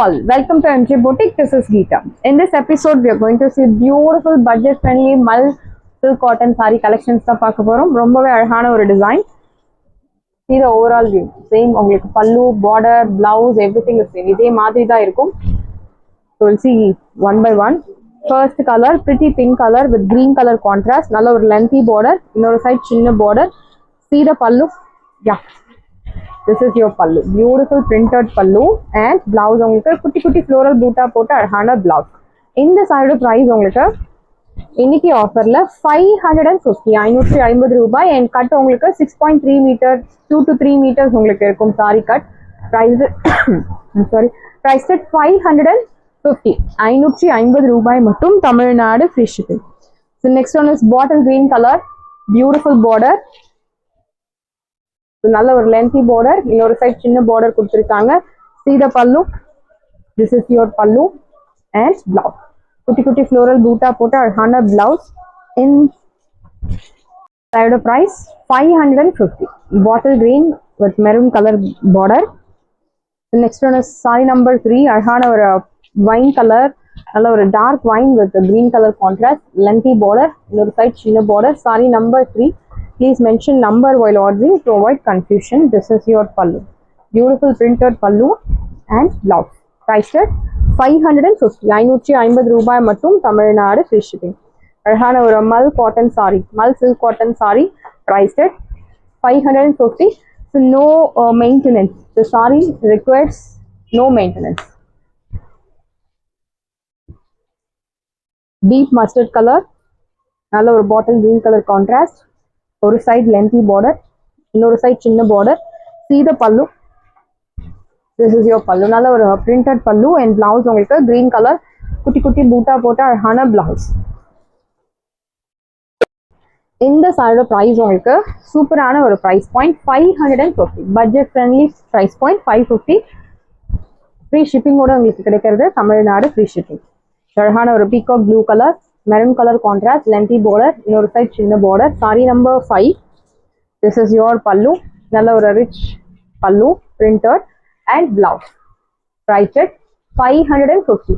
all, welcome to MJ Boutique. This is Geeta. In this episode, we are going to see beautiful budget-friendly mull silk cotton saree collections. ரொம்பவே அழகான ஒரு design. See the overall view. Same உங்களுக்கு பல்லு, border, blouse, everything is same. இதே மாதிரி தான் இருக்கும். So we'll see one by one. First color, pretty pink color with green color contrast. நல்ல ஒரு lengthy border. இன்னொரு side சின்ன border. See the pallu. Yeah. This is your pallu. Beautiful printed pallu and blouse உங்களுக்கு குட்டி குட்டி floral boota போட்ட அழகான blouse. இந்த சாரியோட price உங்களுக்கு இன்னைக்கு ஆஃபர்ல 550 ரூபாய் and cut உங்களுக்கு 6.3 மீட்டர் 2 to 3 மீட்டர்ஸ் உங்களுக்கு இருக்கும் sorry cut. price sorry priced at 550 550 ரூபாய் மட்டும் Tamil Nadu free shipping. So next one is bottle green color, beautiful border. நல்ல ஒரு lengthy border, இன்னொரு சைடு சின்ன border கொடுத்திருக்காங்க. See the pallu. This is your pallu and blouse. குட்டி குட்டி floral boota போட்ட அழகான blouse. In side price 550. Bottle green with maroon color border. The next one is saree number 3. அழகான ஒரு wine color, நல்ல ஒரு dark wine with green color contrast, lengthy border, இன்னொரு side சின்ன border. Saree number 3. Please mention number while ordering to avoid confusion. This is your pallu. Beautiful printed pallu and blouse. Priced at 550. 550 ரூபாய் மட்டும் Tamil Nadu free shipping. அழகான ஒரு மல் cotton saree, Mal silk cotton saree priced at 550. So no maintenance. The saree requires no maintenance. Deep mustard color, நல்ல ஒரு bottle green color contrast. ஒரு side lengthy border, இன்னொரு side சின்ன border. See the pallu. This is your pallu. நல்ல ஒரு printed pallu and blouse உங்களுக்கு green color குட்டி குட்டி boota போட்ட அழகான blouse. இந்த சாரியோட price உங்களுக்கு சூப்பரான ஒரு price point 550. budget friendly price point 550. free shipping ஓட உங்களுக்கு கிடைக்கிறது தமிழ்நாடு free shipping. அழகான ஒரு peacock blue color, maroon color contrast, lengthy border, இன்னொரு side சின்ன border. saree number 5. This is your pallu. நல்ல ஒரு rich pallu printed and blouse. Price at 550.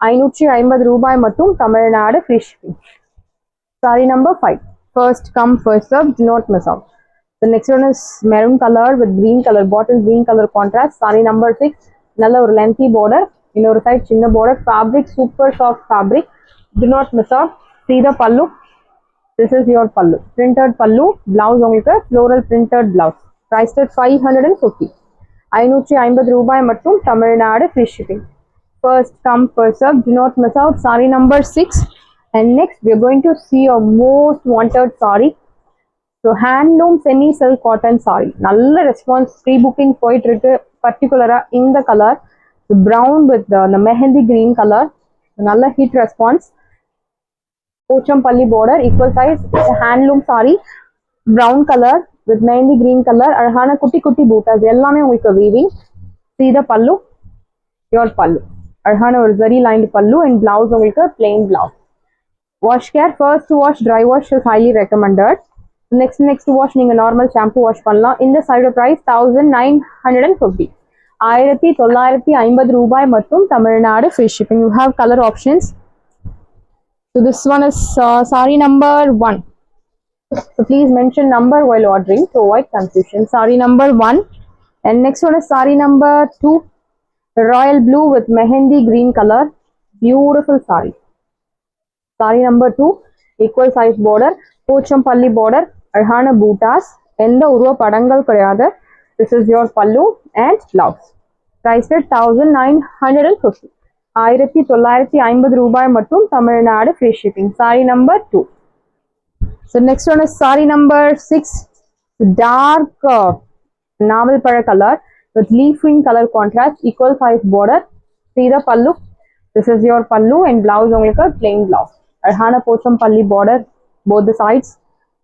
550 ரூபாய் மட்டும் Tamil Nadu free shipping. saree number 5. First come first serve, do not miss out. The next one is maroon color with green color, bottle green color contrast. saree number 6. நல்ல ஒரு lengthy border, இன்னொரு side சின்ன border. fabric super soft fabric. Do not miss out. See the pallu. This is your pallu. Printed pallu. Blouse உங்களுக்கு floral printed blouse. Priced at 550. 550 ரூபாய் மட்டும் Tamil Nadu free shipping. First come first serve. Do not miss out. saree number 6. And next we are going to see a most wanted saree. So handloom semi silk cotton saree. நல்ல response pre booking போயிட்டு இருக்கு. particularly இந்த color brown with the mehendi green color. நல்ல heat response. Pochampalli border, equal size. It's a handloom saree, brown color with mehendi green color. அழகான குட்டி குட்டி bootas எல்லாமே உங்களுக்கு weaving. See the pallu. Your pallu. அழகான ஒரு zari lined pallu and blouse உங்களுக்கு plain blouse. Wash care. First wash, dry wash is highly recommended. Next wash நீங்க normal shampoo wash பண்ணலாம். இந்த side price 1950. 1950 ரூபாய் மட்டும் Tamil Nadu free shipping. You have color options. So this one is saree number 1. So please mention number while ordering to avoid confusion. Saree number 1. And next one is saree number 2. Royal blue with mehendi green color. Beautiful saree. Saree number 2. Equal size border. Pochampalli border. அழகான bootas. எந்த உருவ படங்கள் கிடையாது. This is your pallu and blouse. Priced at 1950. 1950 ரூபாய் மட்டும் Tamil Nadu free shipping. saree number 2. So next one is saree number 6. dark navel pala color with leaf green color contrast, equal size border. See the pallu. This is your pallu and blouse உங்களுக்கு plain blouse. அழகான Pochampalli border both the sides.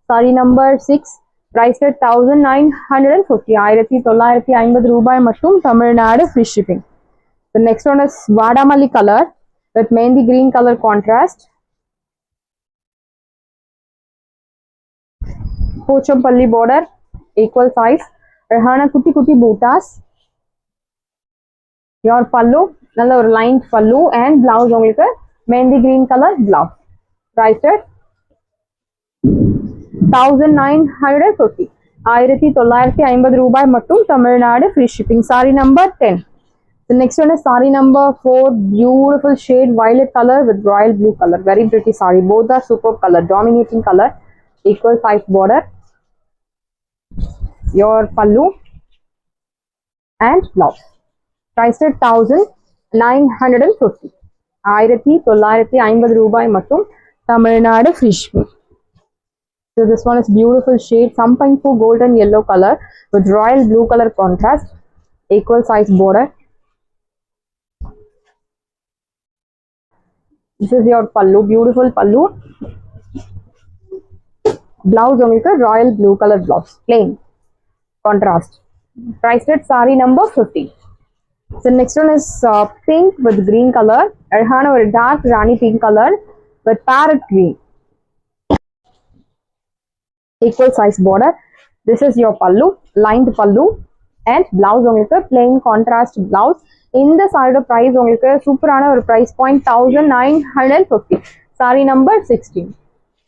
saree number 6. priced at 1950. 1950 ரூபாய் மட்டும் Tamil Nadu free shipping. The next one is Vadamalli color with mehendi green color contrast. Pochampalli border, equal size. அழகான குட்டி குட்டி bootas. Your pallu நல்ல ஒரு line பல்லு and blouse உங்களுக்கு mehndi green colour blouse. Price 1950. 1950 ரூபாய் மட்டும் Tamil Nadu free shipping. Sari number 10. The next one is saree number 4. Beautiful shade violet color with royal blue color. Very pretty saree. Both are superb color. Dominating color. Equal size border. Your pallu and blouse. Priced at 1950. 1950 ரூபாய் மட்டும் Tamil Nadu free shipping. So this one is beautiful shade. Something for golden yellow color with royal blue color contrast. Equal size border. This is your pallu, beautiful pallu. Blouse உங்களுக்கு royal blue color blouse, plain contrast. Priced at saree number 50. So next one is pink with green color. அழகான ஒரு dark rani pink color with parrot green. Equal size border. This is your pallu, lined pallu and blouse உங்களுக்கு plain contrast blouse. இந்த சாரியோட price உங்களுக்கு சூப்பரான ஒரு price point 1950. Sari number 16.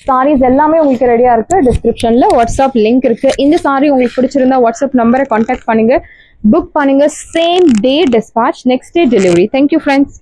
Saris எல்லாமே உங்களுக்கு ரெடியா இருக்கு. டிஸ்கிரிப்ஷன்ல வாட்ஸ்அப் லிங்க் இருக்கு. இந்த சாரி உங்களுக்கு பிடிச்சிருந்தா வாட்ஸ்அப் நம்பரை கான்டாக்ட் பண்ணுங்க, புக் பண்ணுங்க. Same day dispatch, next day delivery. Thank you friends.